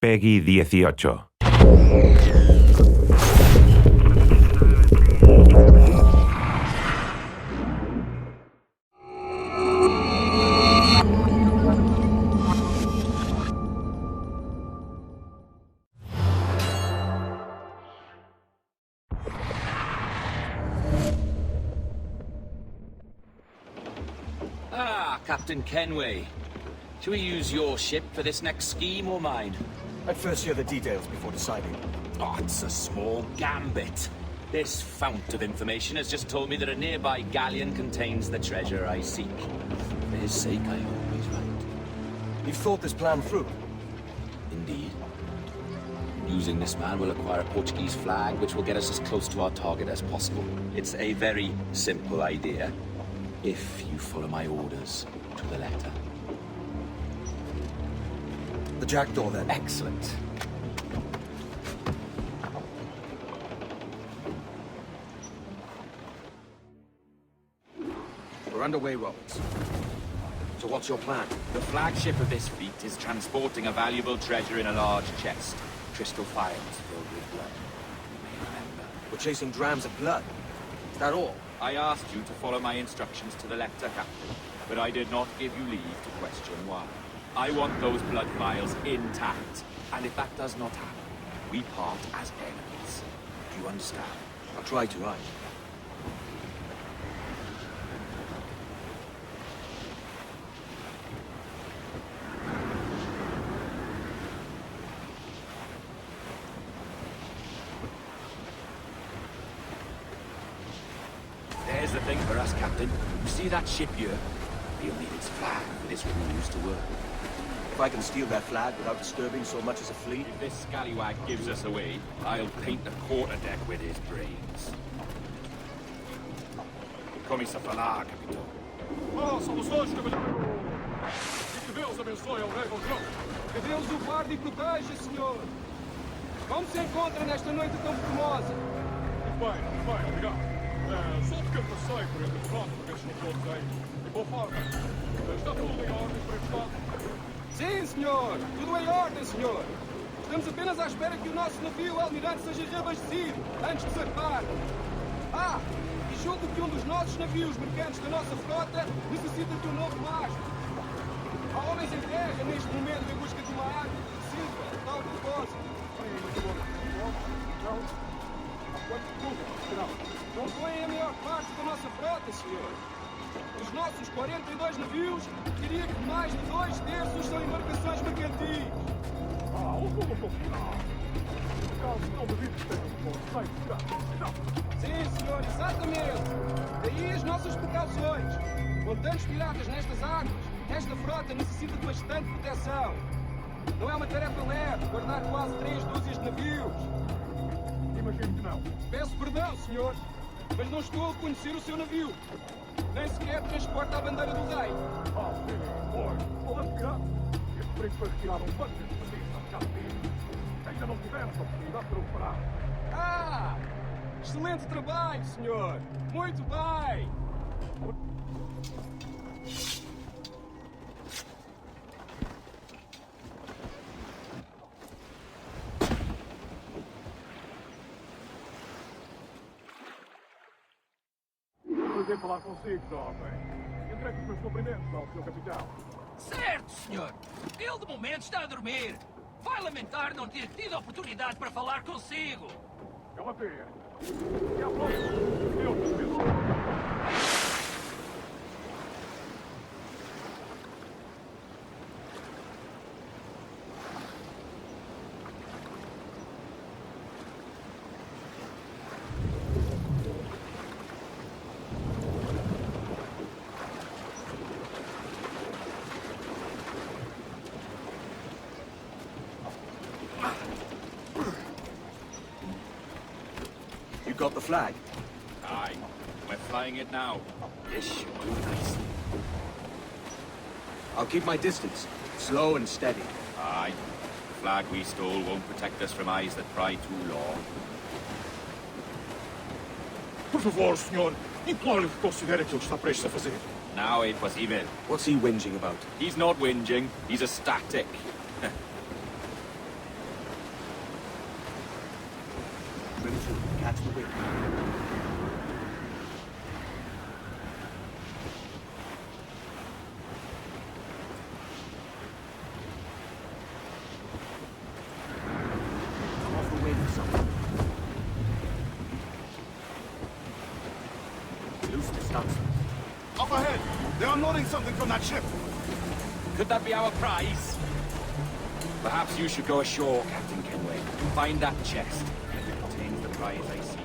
Peggy 18. Captain Kenway. Shall we use your ship for this next scheme or mine? I'd first hear the details before deciding. Oh, it's a small gambit. This fount of information has just told me that a nearby galleon contains the treasure I seek. For his sake, I hope he's right. You've thought this plan through? Indeed. Using this man, we'll acquire a Portuguese flag, which will get us as close to our target as possible. It's a very simple idea, if you follow my orders to the letter. The jackdaw, then. Excellent. We're underway, Roberts. So what's your plan? The flagship of this fleet is transporting a valuable treasure in a large chest. Crystal phials filled with blood. You may remember. We're chasing drams of blood. Is that all? I asked you to follow my instructions to the letter, Captain, but I did not give you leave to question why. I want those blood vials intact, and if that does not happen, we part as enemies. Do you understand? I'll try to, aye. There's the thing for us, Captain. You see that ship here? We'll need its flag for this ruse to work. If I can steal their flag without disturbing so much as a flea? If this scallywag gives us away, I'll paint the quarterdeck with his brains. Come se falar, Capitão. Oh, somos hoje, Capitão. Que Deus abençoe ao rei Valgrão. Que Deus o guarde e proteja, senhor. Como se encontra nesta noite tão formosa? Bem, obrigado. Só um pequeno passeio por entre os lados, porque estes não todos aí. E boa forma. Está tudo em ordem por este lado? Sim, senhor. Tudo em ordem, senhor. Estamos apenas à espera que o nosso navio almirante seja reabastecido antes de zarpar. Ah, e julgo que um dos nossos navios mercantes da nossa frota necessita de um novo mastro. Há homens em terra neste momento em busca de uma árvore de silva, tal propósito. Não foi a maior parte da nossa frota, senhor. Dos nossos 42 navios, diria que mais de 2/3 são embarcações mercantis. Sim, senhor, exatamente. Daí as nossas precauções. Com tantos piratas nestas águas, esta frota necessita de bastante proteção. Não é uma tarefa leve guardar quase 3 dúzias de navios. Imagino que não. Peço perdão, senhor, mas não estou a conhecer o seu navio. Nem sequer transporta a bandeira do rei. Sim, foi. Falando pirata, este brinco foi retirado um banco de serviço ao capitão. Ainda não tivemos a oportunidade para o parar. Ah! Excelente trabalho, senhor! Muito bem! Prazer falar consigo, jovem. Entregue os meus cumprimentos ao seu capitão. Certo, senhor. Ele de momento está a dormir. Vai lamentar não ter tido a oportunidade para falar consigo. É uma pena. E à próxima. Deus te abençoe. You got the flag? Aye. We're flying it now. This should do nicely. I'll keep my distance. Slow and steady. Aye. The flag we stole won't protect us from eyes that pry too long. Por favor, senhor. Imploro-lhe que considere aquilo que está prestes a fazer. Now it was even. What's he whinging about? He's not whinging. He's ecstatic. catch the wind. Come off the wind, someone. Loosen the stunsails. Up ahead! They are unloading something from that ship! Could that be our prize? Perhaps you should go ashore, Captain Kenway. Find that chest. It contains the prize I seek.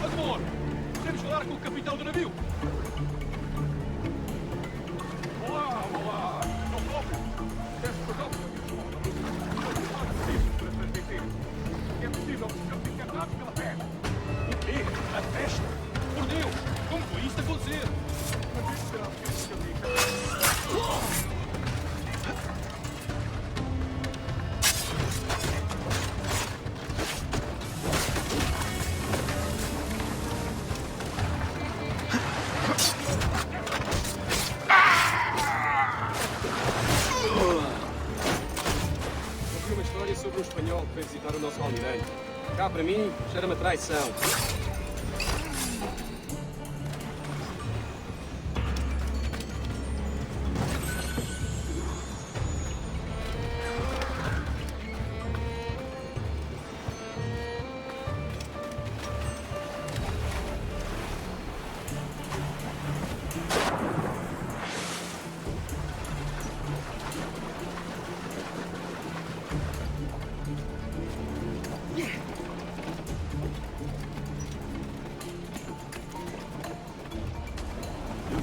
Admor! Temos que falar com o capitão do navio! Olá, olá! Não próprio! Desce para cá! É possível que estamos encarnados pela peste! O quê? A peste? Por Deus! Como foi isto acontecer? Mas isso será Ouvi uma história sobre um espanhol que veio visitar o nosso almirante. Cá para mim, cheira-me a traição.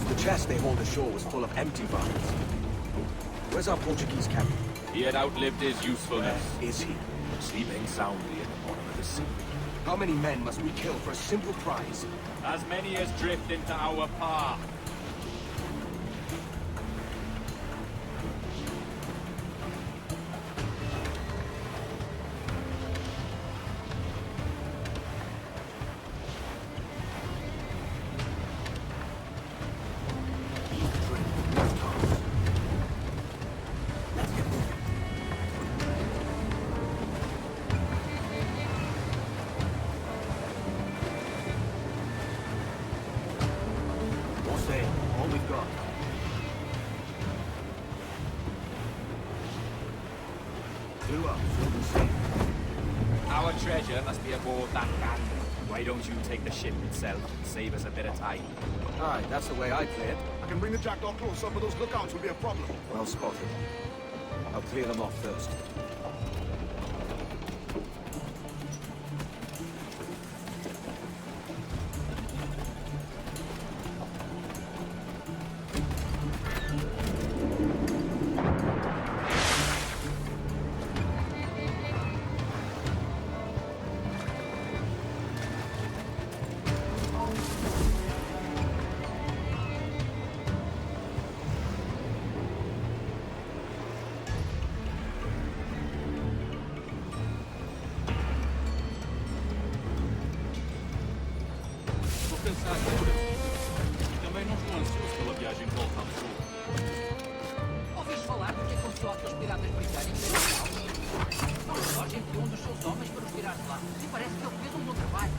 The chest they hauled ashore was full of empty vials. Where's our Portuguese captain? He had outlived his usefulness, Is he? sleeping soundly in the bottom of the sea. How many men must we kill for a simple prize? As many as drift into our path. What's there? All we've got. Blew up, filled and safe. Our treasure must be aboard that gun. Why don't you take the ship itself and save us a bit of time? Aye, that's the way I play it. I can bring the jackdaw closer, but those lookouts will be a problem. Well spotted. I'll clear them off first. Também não estou ansioso pela viagem de volta ao sul. Ouviste falar do que aconteceu àqueles piratas britânicos em Portugal? O Jorge enviou um dos seus homens para os tirar de lá. E parece que ele fez um bom trabalho.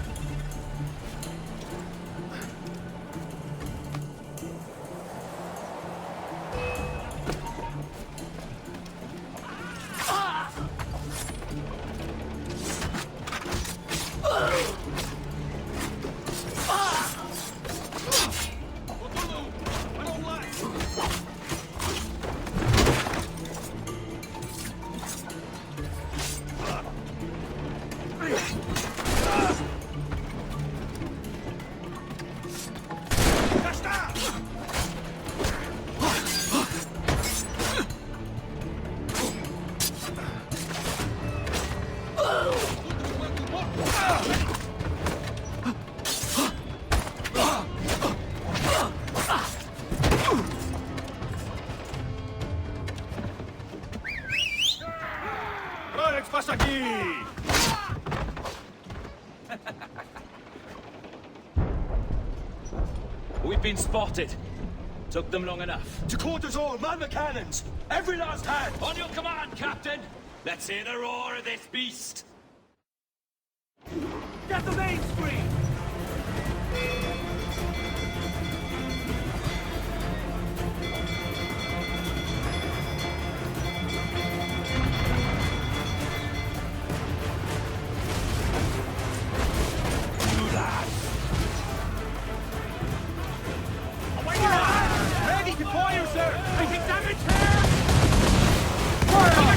Alex, passa aqui! We've been spotted. Took them long enough. To quarters all, man the cannons! Every last hand! On your command, Captain! Let's hear the roar of this beast! Get the main screen! Ready to fire, sir! Taking damage here! Fire!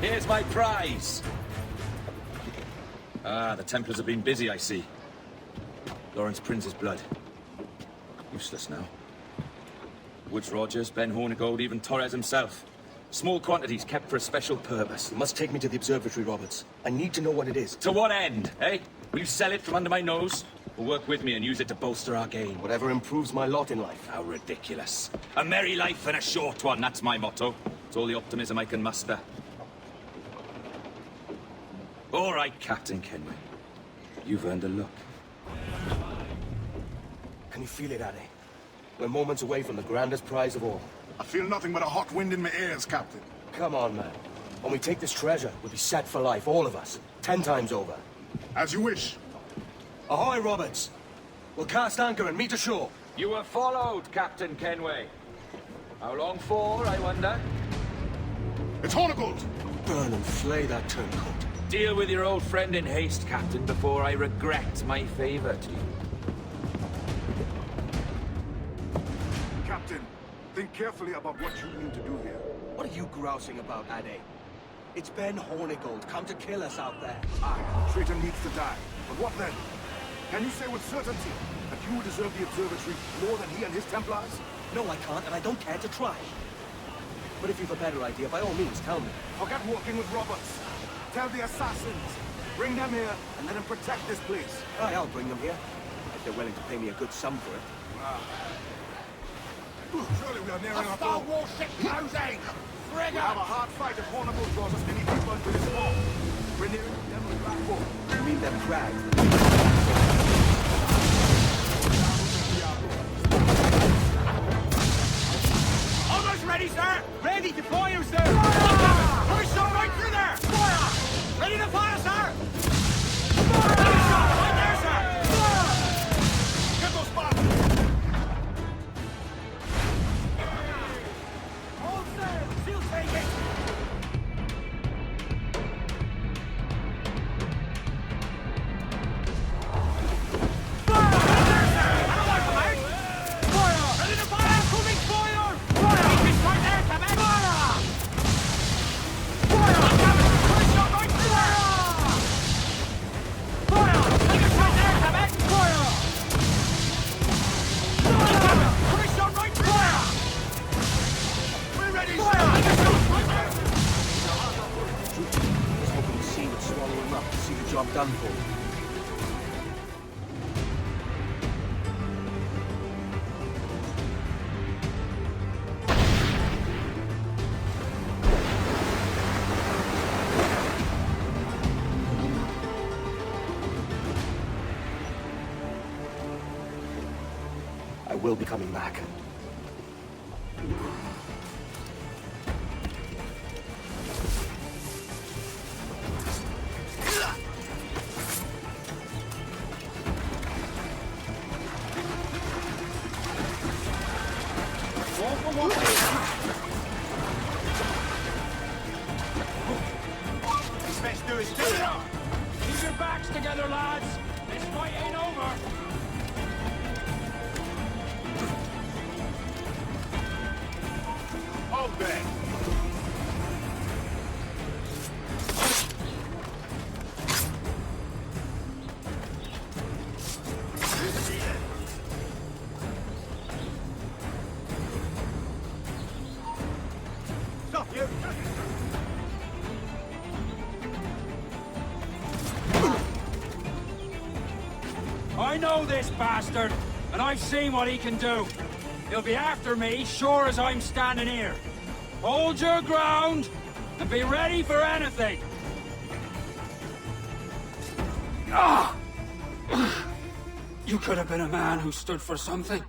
Here's my prize. Ah, the Templars have been busy, I see. Lawrence Prince's blood. Useless now. Woods Rogers, Ben Hornigold, even Torres himself. Small quantities kept for a special purpose. You must take me to the observatory, Roberts. I need to know what it is. To what end, eh? Will you sell it from under my nose? Or work with me and use it to bolster our gain? Whatever improves my lot in life. How ridiculous. A merry life and a short one, that's my motto. It's all the optimism I can muster. All right, Captain Kenway. You've earned a look. Can you feel it, Addy? We're moments away from the grandest prize of all. I feel nothing but a hot wind in my ears, Captain. Come on, man. When we take this treasure, we'll be set for life, all of us. 10 times over. As you wish. Ahoy, Roberts! We'll cast anchor and meet ashore. You were followed, Captain Kenway. How long for, I wonder? It's Hornigold! Burn and flay that turncoat. Deal with your old friend in haste, Captain, before I regret my favor to you. Captain, think carefully about what you mean to do here. What are you grousing about, Addy? It's Ben Hornigold, come to kill us out there. Aye, traitor needs to die. But what then? Can you say with certainty that you deserve the observatory more than he and his Templars? No, I can't, and I don't care to try. But if you've a better idea, by all means, tell me. Forget working with Roberts. Tell the assassins. Bring them here and let them protect this place. Aye, I'll bring them here. If they're willing to pay me a good sum for it. Surely we are nearing our goal. warship closing! We'll have a hard fight if Hornigold draws us any deeper into this war. We're nearing the Devil's Backbone. You mean they're cracked? Almost ready, sir! Ready to fire, sir! Fire! Shot right through there! Fire! Ready to fire, sir! Fire! Shot right there, sir! Fire! Get those bastards! Hold sail! She'll take it! Job done for. I will be coming back. is keep it up! Keep your backs together, lads! This fight ain't over! Hold there! Stop you! I know this bastard, and I've seen what he can do. He'll be after me, sure as I'm standing here. Hold your ground, and be ready for anything. Ah! You could have been a man who stood for something.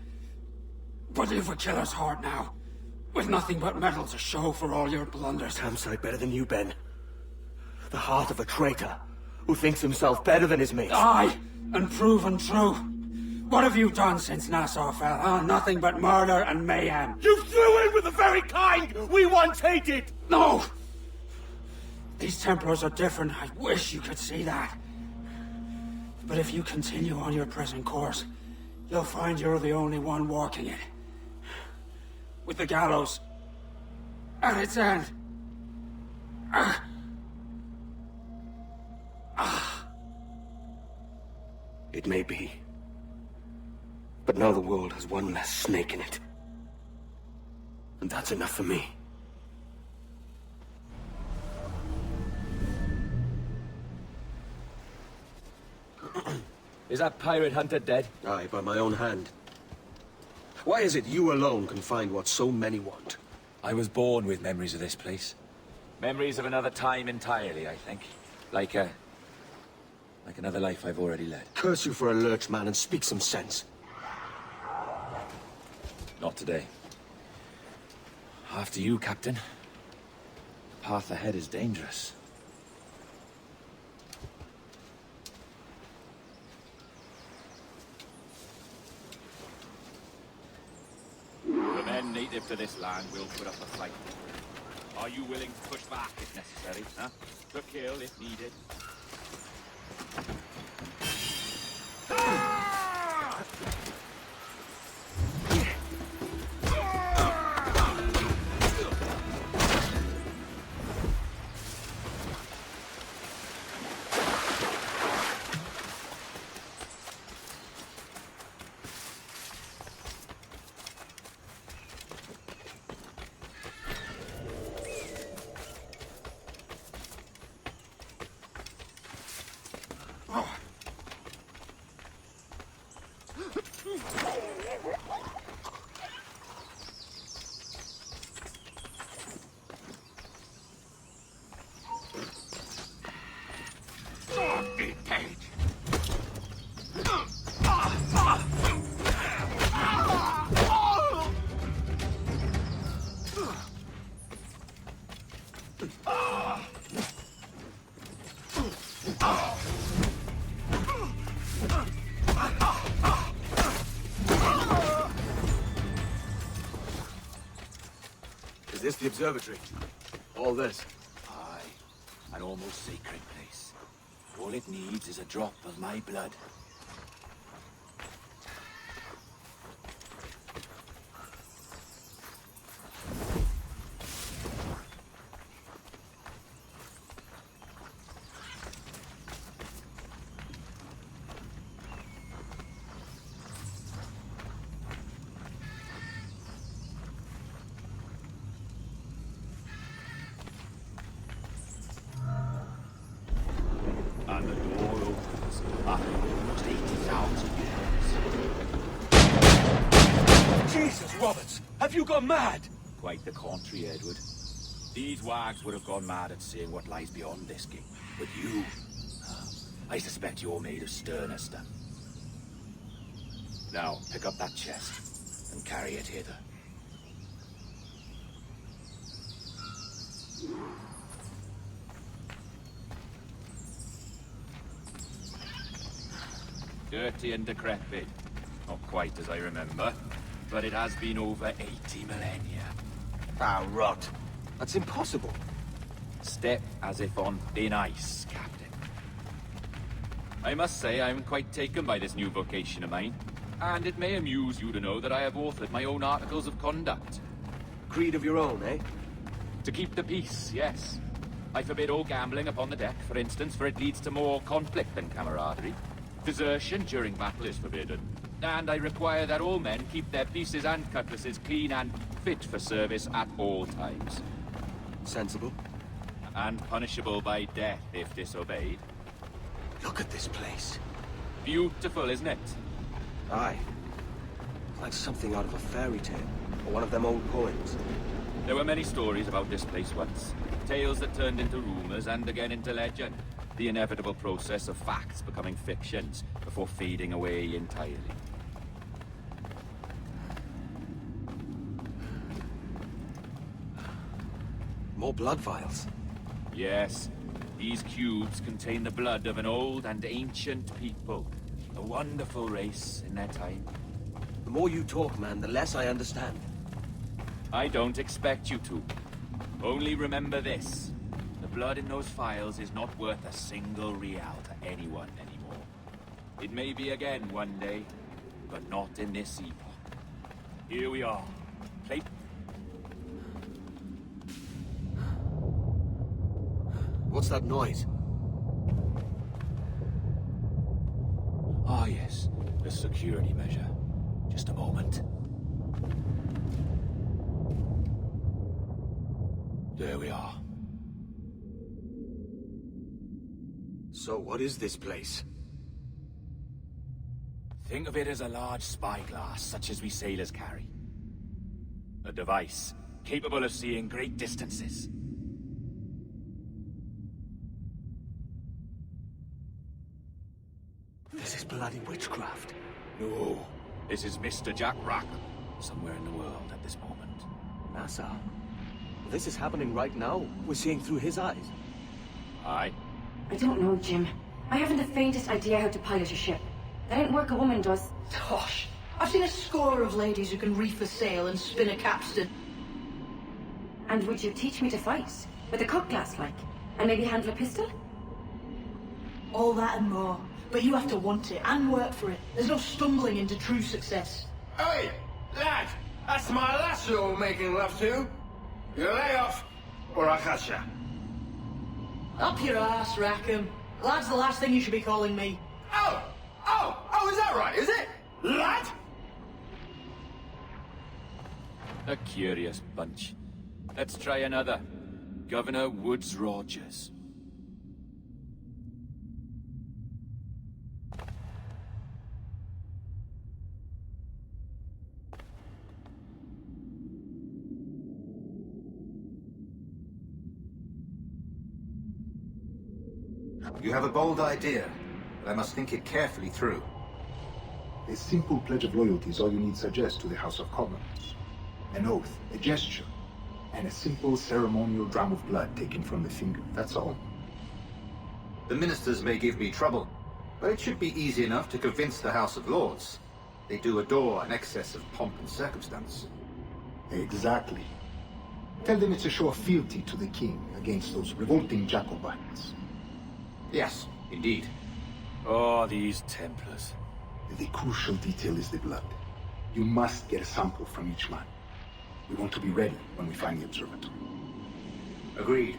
But you've a killer's heart now. With nothing but metal to show for all your blunders. Campsite better than you, Ben. The heart of a traitor who thinks himself better than his mates. Aye, and proven true. What have you done since Nassau fell, huh? Nothing but murder and mayhem. You threw in with the very kind we once hated! No! These Templars are different. I wish you could see that. But if you continue on your present course, you'll find you're the only one walking it. With the gallows at its end. It may be. But now the world has one less snake in it. And that's enough for me. Is that pirate hunter dead? Aye, by my own hand. Why is it you alone can find what so many want? I was born with memories of this place. Memories of another time entirely, I think. Like another life I've already led. Curse you for a lurch, man, and speak some sense. Not today. After you, Captain. The path ahead is dangerous. The men native to this land will put up a fight. Are you willing to push back if necessary, huh? To kill if needed? Is this the observatory? All this? Aye. An almost sacred place. All it needs is a drop of my blood. And the door opens after almost 80,000 years. Jesus, Roberts! Have you gone mad? Quite the contrary, Edward. These wags would have gone mad at seeing what lies beyond this gate. But you... I suspect you're made of sterner stuff. Now, pick up that chest and carry it hither. Dirty and decrepit. Not quite as I remember, but it has been over 80 millennia. Ah, rot. That's impossible. Step as if on thin ice, Captain. I must say I'm quite taken by this new vocation of mine, and it may amuse you to know that I have authored my own articles of conduct. Creed of your own, eh? To keep the peace, yes. I forbid all gambling upon the deck, for instance, for it leads to more conflict than camaraderie. Desertion during battle is forbidden. And I require that all men keep their pieces and cutlasses clean and fit for service at all times. Sensible. And punishable by death if disobeyed. Look at this place. Beautiful, isn't it? Aye. Like something out of a fairy tale, or one of them old poems. There were many stories about this place once. Tales that turned into rumors and again into legend. The inevitable process of facts becoming fictions before fading away entirely. More blood vials. Yes, these cubes contain the blood of an old and ancient people. A wonderful race in their time. The more you talk, man, the less I understand. I don't expect you to. Only remember this. The blood in those files is not worth a single real to anyone anymore. It may be again one day, but not in this epoch. Here we are. Plate. What's that noise? Ah, yes. The security measure. Just a moment. There we are. So what is this place? Think of it as a large spyglass, such as we sailors carry. A device capable of seeing great distances. This is bloody witchcraft. No, this is Mr. Jack Rackham, somewhere in the world at this moment. NASA. This is happening right now. We're seeing through his eyes. Aye. I don't know, Jim. I haven't the faintest idea how to pilot a ship. That ain't work a woman does. Gosh, I've seen a score of ladies who can reef a sail and spin a capstan. And would you teach me to fight? With a cutlass, like? And maybe handle a pistol? All that and more. But you have to want it and work for it. There's no stumbling into true success. Hey, lad! That's my lasso we're making love to. You lay off, or I'll catch ya. Up your ass, Rackham. Lad's the last thing you should be calling me. Oh, is that right, is it? Lad? A curious bunch. Let's try another. Governor Woods Rogers. You have a bold idea, but I must think it carefully through. A simple pledge of loyalty is all you need suggest to the House of Commons. An oath, a gesture, and a simple ceremonial dram of blood taken from the finger, that's all. The ministers may give me trouble, but it should be easy enough to convince the House of Lords. They do adore an excess of pomp and circumstance. Exactly. Tell them it's a show of fealty to the king against those revolting Jacobites. Yes, indeed. Oh, these Templars. The crucial detail is the blood. You must get a sample from each man. We want to be ready when we find the observatory. Agreed.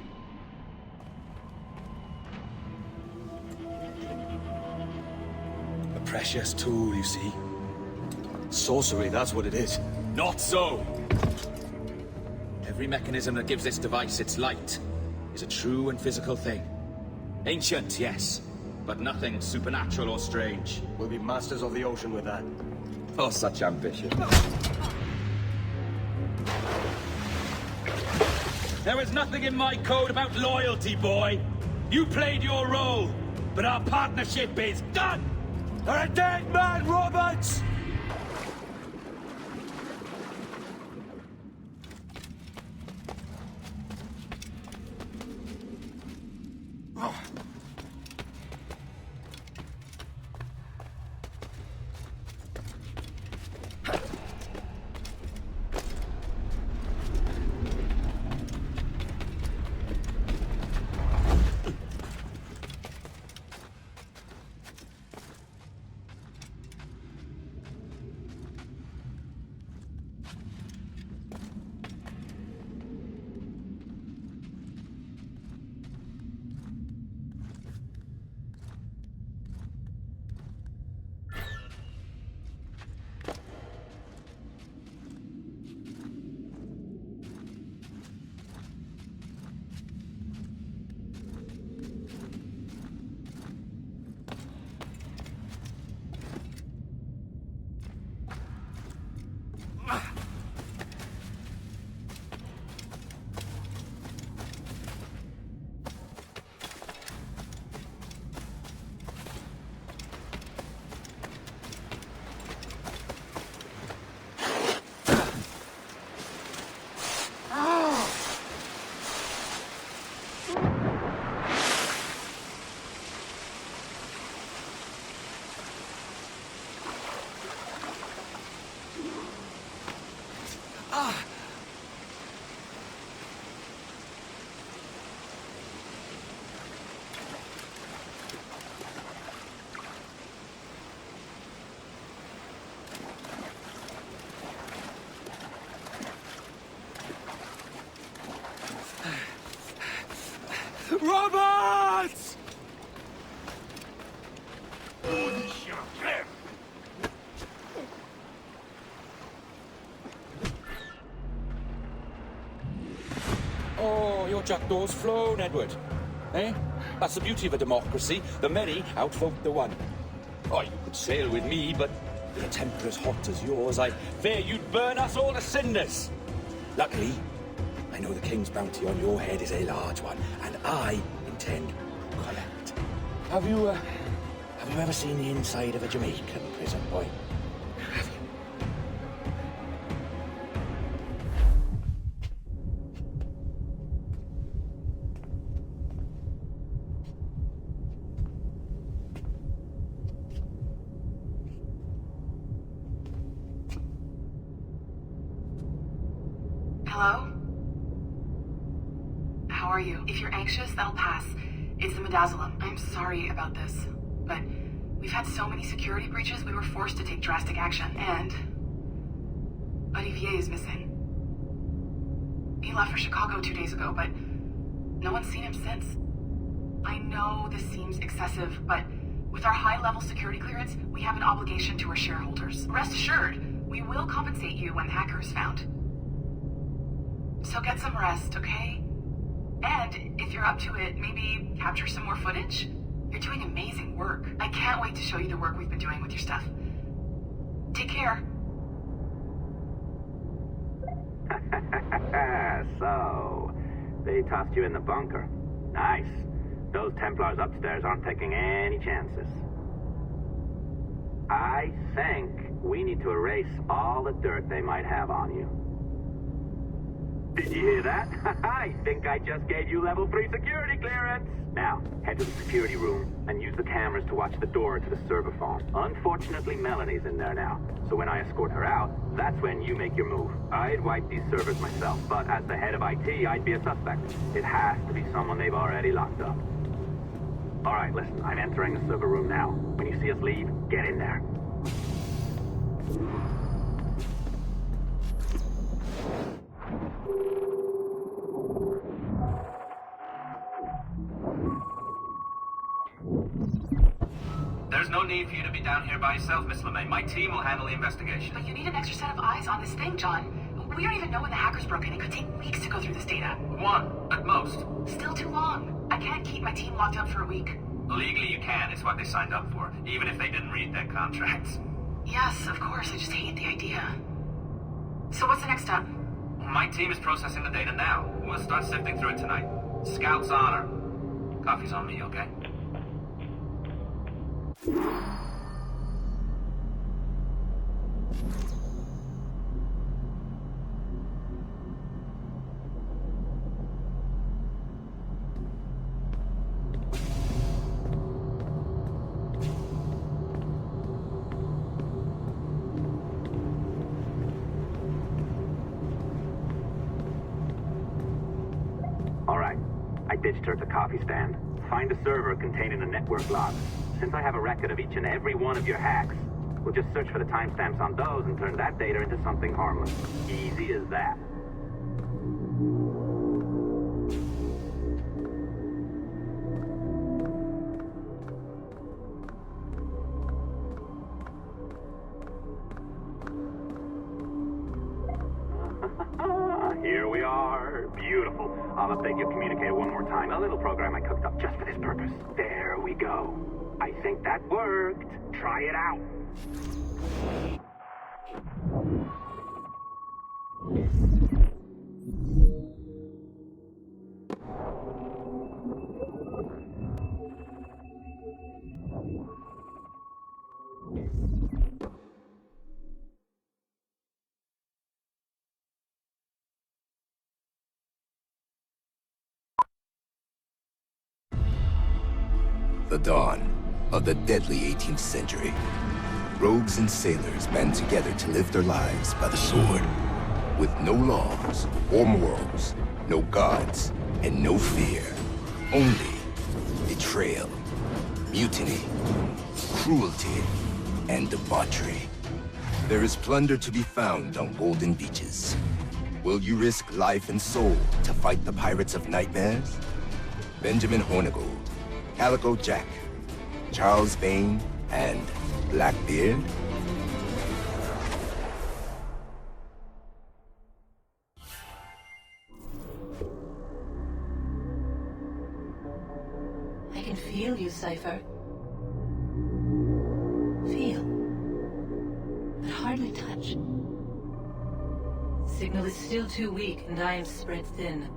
A precious tool, you see. Sorcery, that's what it is. Not so! Every mechanism that gives this device its light is a true and physical thing. Ancient, yes, but nothing supernatural or strange. We'll be masters of the ocean with that. Oh, such ambition. There is nothing in my code about loyalty, boy. You played your role, but our partnership is done! You're a dead man, Roberts! Roberts! Oh, your jackdaw's flown, Edward. Eh? That's the beauty of a democracy. The many outvote the one. Oh, you could sail with me, but with a temper as hot as yours, I fear you'd burn us all to cinders. Luckily, I know the king's bounty on your head is a large one, and I intend to collect. Have you ever seen the inside of a Jamaican prison, boy? Have you? Hello? How are you? If you're anxious, that'll pass. It's the midazolam. I'm sorry about this, but we've had so many security breaches, we were forced to take drastic action, and Olivier is missing. He left for Chicago 2 days ago, but no one's seen him since. I know this seems excessive, but with our high-level security clearance, we have an obligation to our shareholders. Rest assured, we will compensate you when the hacker is found. So get some rest, okay? And if you're up to it, maybe capture some more footage? You're doing amazing work. I can't wait to show you the work we've been doing with your stuff. Take care. So, they tossed you in the bunker. Nice. Those Templars upstairs aren't taking any chances. I think we need to erase all the dirt they might have on you. Did you hear that? I think I just gave you level 3 security clearance. Now, head to the security room and use the cameras to watch the door to the server farm. Unfortunately, Melanie's in there now, so when I escort her out, that's when you make your move. I'd wipe these servers myself, but as the head of IT, I'd be a suspect. It has to be someone they've already locked up. All right, listen, I'm entering the server room now. When you see us leave, get in there. There's no need for you to be down here by yourself, Miss LeMay. My team will handle the investigation. But you need an extra set of eyes on this thing, John. We don't even know when the hackers broke in. It could take weeks to go through this data. 1, at most. Still too long. I can't keep my team locked up for a week. Legally, you can. It's what they signed up for, even if they didn't read their contracts. Yes, of course. I just hate the idea. So what's the next step? My team is processing the data now. We'll start sifting through it tonight. Scout's honor. Coffee's on me, okay? All right, I ditched her at the coffee stand. Find a server containing the network logs. Since I have a record of each and every one of your hacks, we'll just search for the timestamps on those and turn that data into something harmless. Easy as that. Here we are. Beautiful. I'll update your communicator one more time. A little program I cooked up just for this purpose. There we go. I think that worked. Try it out. The dawn of the deadly 18th century. Rogues and sailors band together to live their lives by the sword. With no laws or morals, no gods, and no fear. Only betrayal, mutiny, cruelty, and debauchery. There is plunder to be found on golden beaches. Will you risk life and soul to fight the pirates of nightmares? Benjamin Hornigold, Calico Jack, Charles Vane, and Blackbeard? I can feel you, Cypher. Feel. But hardly touch. Signal is still too weak, and I am spread thin.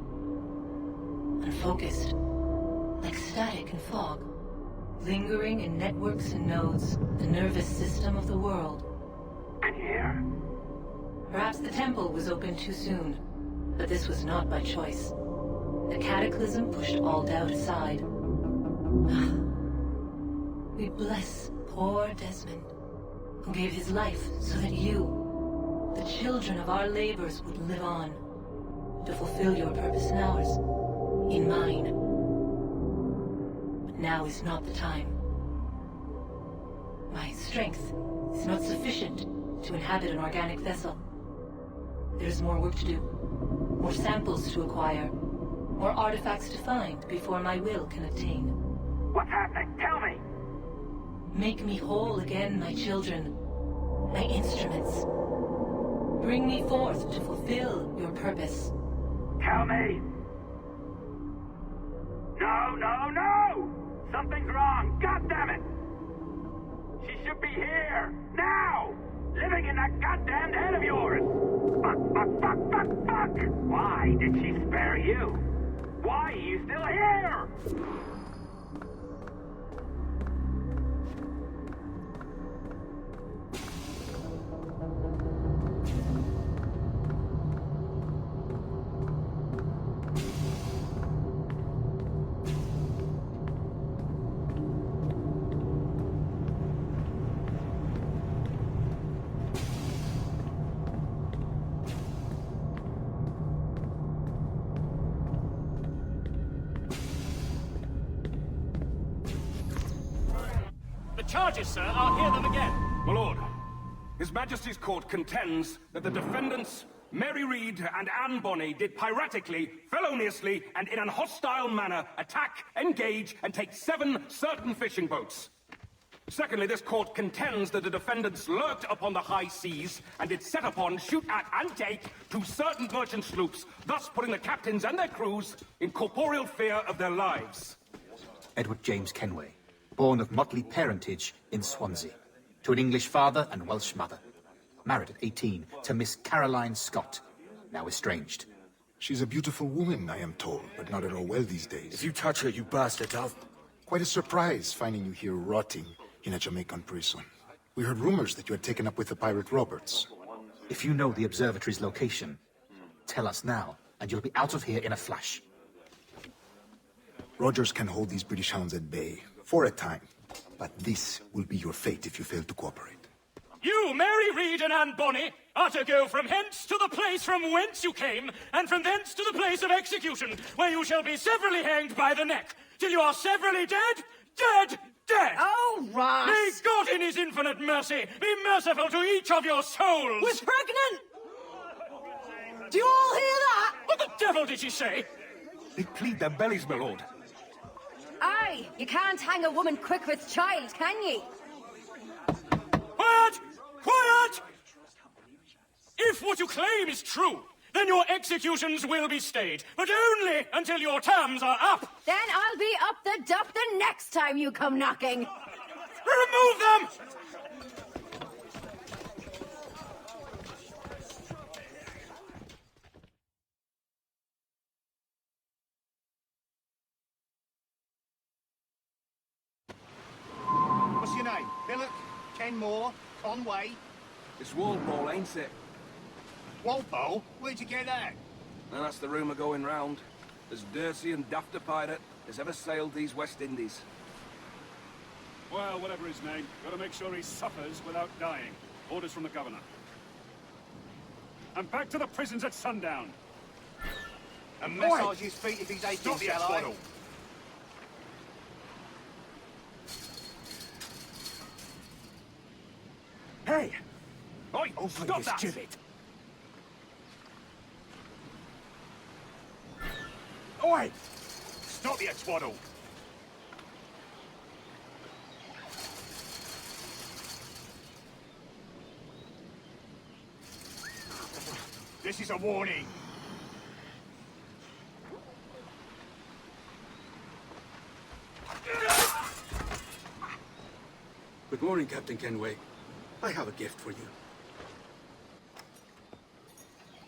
Unfocused. Like static and fog. Lingering in networks and nodes, the nervous system of the world. And here? Perhaps the temple was opened too soon, but this was not by choice. The cataclysm pushed all doubt aside. We bless poor Desmond, who gave his life so that you, the children of our labors, would live on, to fulfill your purpose in ours, in mine. But now is not the time. My strength is not sufficient to inhabit an organic vessel. There is more work to do, more samples to acquire, more artifacts to find before my will can attain. What's happening? Tell me! Make me whole again, my children, my instruments. Bring me forth to fulfill your purpose. Tell me! No! Something's wrong! God damn it! She should be here! Now! Living in that goddamned head of yours! Fuck! Why did she spare you? Why are you still here? Charges, sir. I'll hear them again. My lord, His Majesty's court contends that the defendants, Mary Read and Anne Bonny, did piratically, feloniously, and in an hostile manner attack, engage, and take 7 certain fishing boats. Secondly, this court contends that the defendants lurked upon the high seas and did set upon, shoot at, and take 2 certain merchant sloops, thus putting the captains and their crews in corporeal fear of their lives. Edward James Kenway, born of motley parentage in Swansea, to an English father and Welsh mother. Married at 18 to Miss Caroline Scott, now estranged. She's a beautiful woman, I am told, but not at all well these days. If you touch her, you bastard, Quite a surprise finding you here rotting in a Jamaican prison. We heard rumors that you had taken up with the pirate Roberts. If you know the observatory's location, tell us now, and you'll be out of here in a flash. Rogers can hold these British hounds at bay, for a time. But this will be your fate if you fail to cooperate. You, Mary Read and Anne Bonny, are to go from hence to the place from whence you came, and from thence to the place of execution, where you shall be severally hanged by the neck, till you are severally dead, dead, dead! Oh, Ross! May God in his infinite mercy be merciful to each of your souls! We're pregnant! Do you all hear that? What the devil did she say? They plead their bellies, my lord. Aye, you can't hang a woman quick with child, can ye? Quiet! Quiet! If what you claim is true, then your executions will be stayed, but only until your terms are up. Then I'll be up the dup the next time you come knocking. Remove them! What's your name? Billock? Kenmore? Conway? It's Walpole, ain't it? Walpole? Where'd you get that? And that's the rumour going round. As dirty and daft a pirate as ever sailed these West Indies. Well, whatever his name, gotta make sure he suffers without dying. Orders from the governor. And back to the prisons at sundown. And massage his feet if he's aching, shall I? Hey! Oi! Open Stop this that! gibbet! Oi! Stop your twaddle! This is a warning. Good morning, Captain Kenway. I have a gift for you.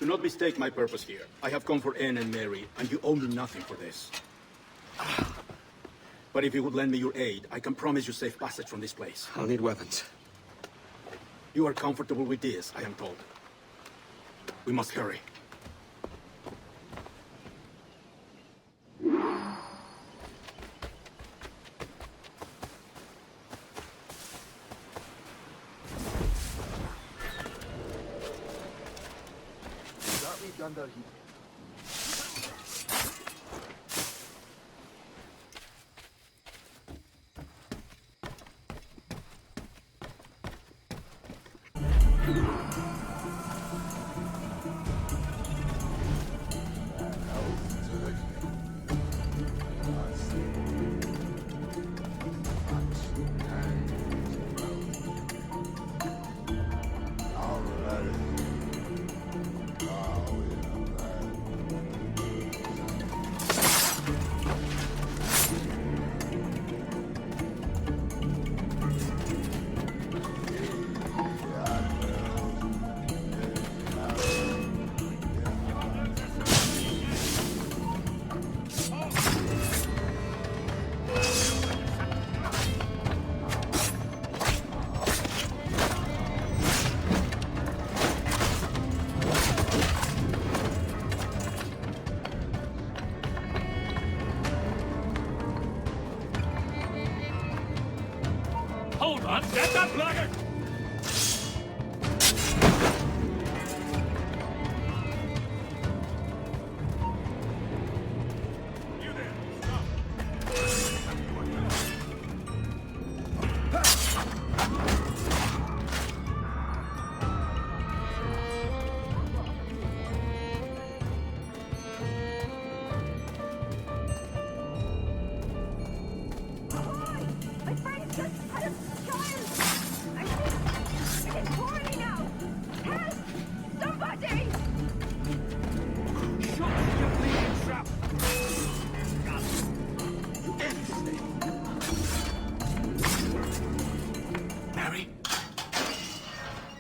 Do not mistake my purpose here. I have come for Anne and Mary, and you owe me nothing for this. But if you would lend me your aid, I can promise you safe passage from this place. I'll need weapons. You are comfortable with this, I am told. We must hurry. Hold on, get that blackguard!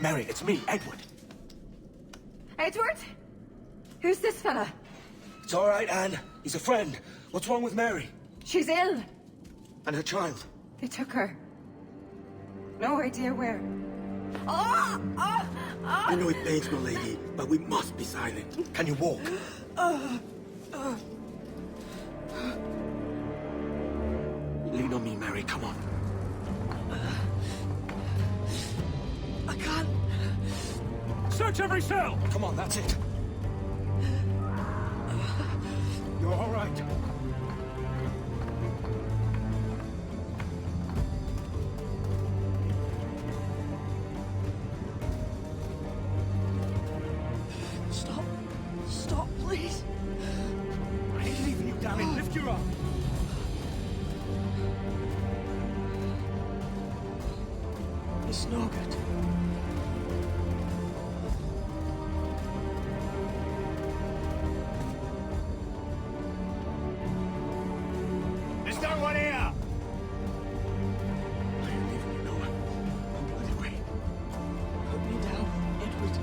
Mary, it's me, Edward. Edward? Who's this fella? It's all right, Anne. He's a friend. What's wrong with Mary? She's ill. And her child? They took her. No idea where. Oh! Oh! Oh! I know it pains no lady, but we must be silent. Can you walk? Lean on me, Mary. Come on. I can't. Search every cell! Come on, that's it. You're all right. Stop. Stop, please. I ain't leaving you, damn it. Lift your arm. It's no good. There's no one here! I ain't leaving you, Noah. No bloody way. Put me down, Edward.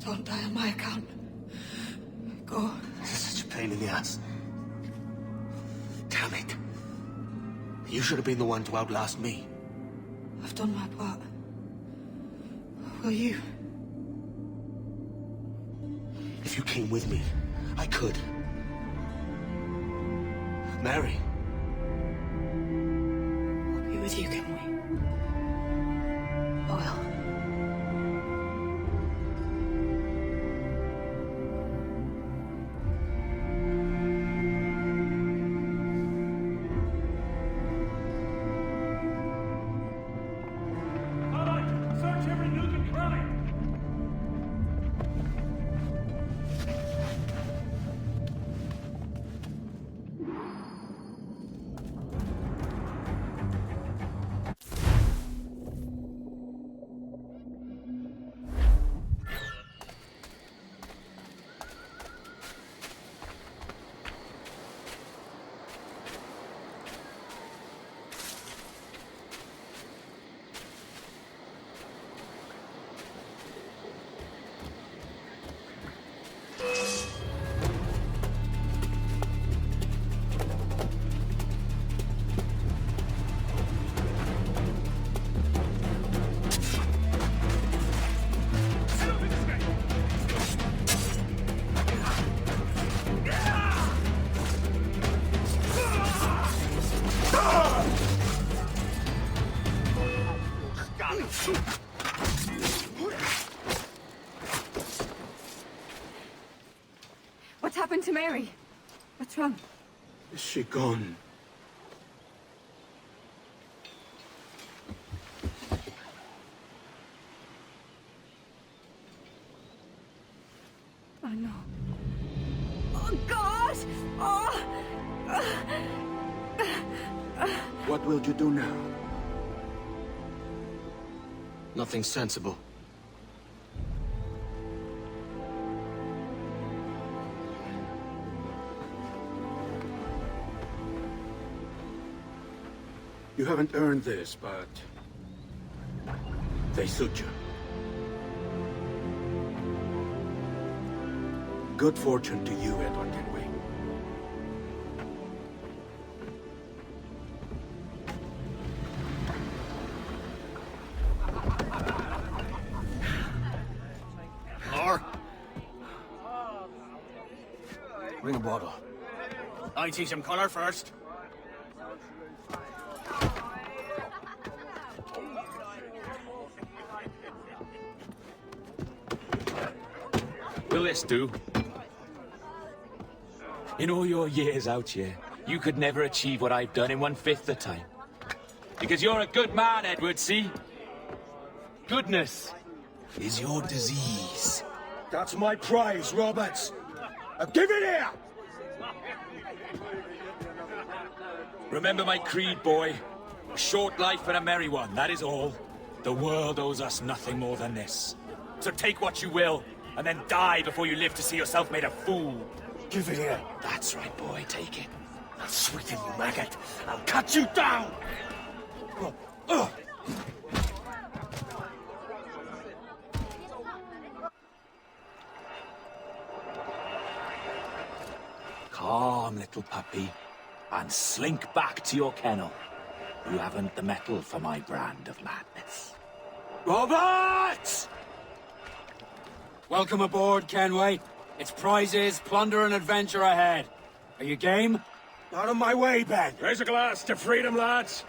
Don't die on my account. Go. This is such a pain in the ass. Damn it. You should have been the one to outlast me. I've done my part. Will you? If you came with me, I could. Mary. I'll be with you, Kenway. Oh well. Search every nook and cranny! What's happened to Mary? What's wrong? Is she gone? Oh no. Oh God! Oh! What will you do now? Nothing sensible. You haven't earned this, but they suit you. Good fortune to you, Edward Kenway. Or? Bring a bottle. I teach him colour first. Will this do? In all your years out here, you could never achieve what I've done in 1/5 the time. Because you're a good man, Edward, see? Goodness is your disease. That's my prize, Roberts. Give it here! Remember my creed, boy. A short life and a merry one, that is all. The world owes us nothing more than this. So take what you will, and then die before you live to see yourself made a fool. Give it here. That's right, boy, take it. I'll sweeten you, maggot. I'll cut you down! Calm, little puppy, and slink back to your kennel. You haven't the mettle for my brand of madness. Roberts! Welcome aboard, Kenway. It's prizes, plunder, and adventure ahead. Are you game? Out of my way, Ben. Raise a glass to freedom, lads.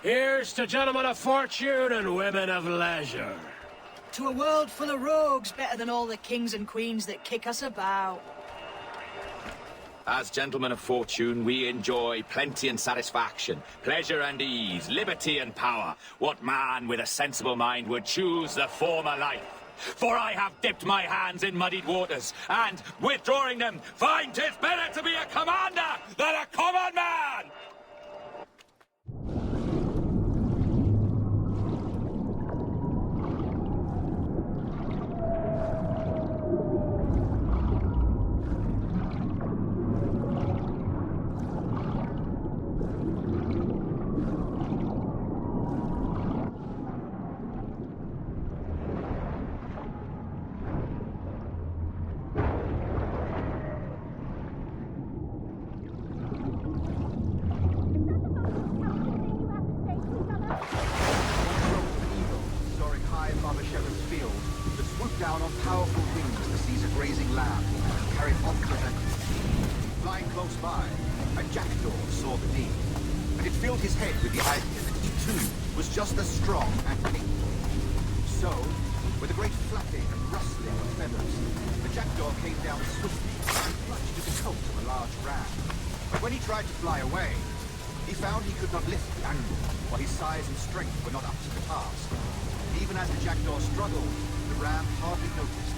Here's to gentlemen of fortune and women of leisure. To a world full of rogues, better than all the kings and queens that kick us about. As gentlemen of fortune, we enjoy plenty and satisfaction, pleasure and ease, liberty and power. What man with a sensible mind would choose the former life? For I have dipped my hands in muddied waters, and, withdrawing them, find 'tis better to be a commander than a common man! by, a jackdaw saw the need, and it filled his head with the idea that he too was just as strong and capable. So, with a great flapping and rustling of feathers, the jackdaw came down swiftly and clutched at the coat of a large ram. But when he tried to fly away, he found he could not lift the animal, while his size and strength were not up to the task. Even as the jackdaw struggled, the ram hardly noticed.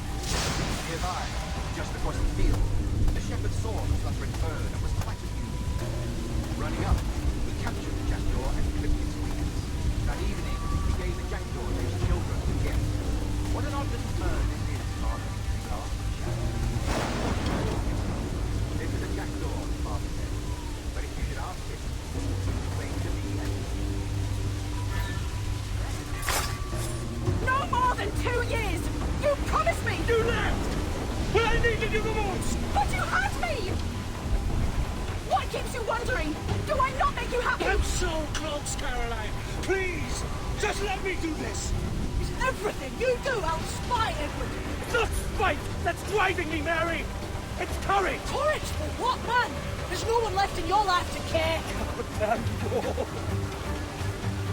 Nearby, just across the field, the shepherd saw the fluttering bird and was quite amused. Running up, he captured the jackdaw and clipped its wings. That evening, he gave the jackdaw to his children to get. What an odd little bird this is, Father, he asked the shepherd. This is a jackdaw, the father said. But if you should ask it, explain to me and No more than 2 years! You promised me! You left! When I needed you the most! But you had me! What keeps you wondering? Do I not make you happy? I'm so close, Caroline! Please! Just let me do this! Is everything you do out spite, Edward? It's not spite that's driving me, Mary! It's courage! Courage for what, man? There's no one left in your life to care.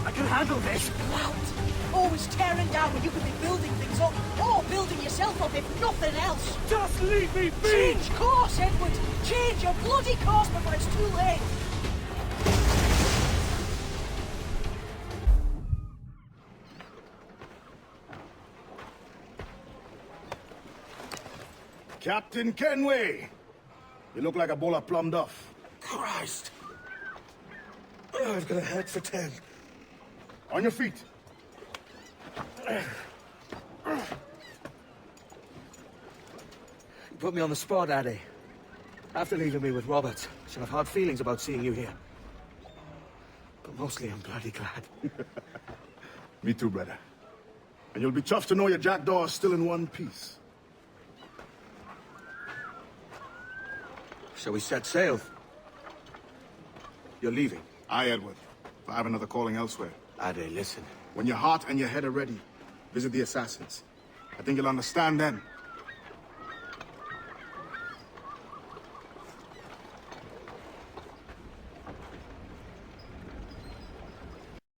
I can handle this! Loud! Always tearing down when you could be building things up, or building yourself up if nothing else. Just leave me be! Change course, Edward! Change your bloody course before it's too late! Captain Kenway! You look like a bowl of plum duff. Christ! I've got a head for 10. On your feet. You put me on the spot, Addy. After leaving me with Robert, so I've hard feelings about seeing you here. But mostly I'm bloody glad. Me too, brother. And you'll be tough to know your jackdaw is still in one piece. Shall we set sail? You're leaving? Aye, Edward. I have another calling elsewhere. Addy, listen. When your heart and your head are ready, visit the assassins. I think you'll understand then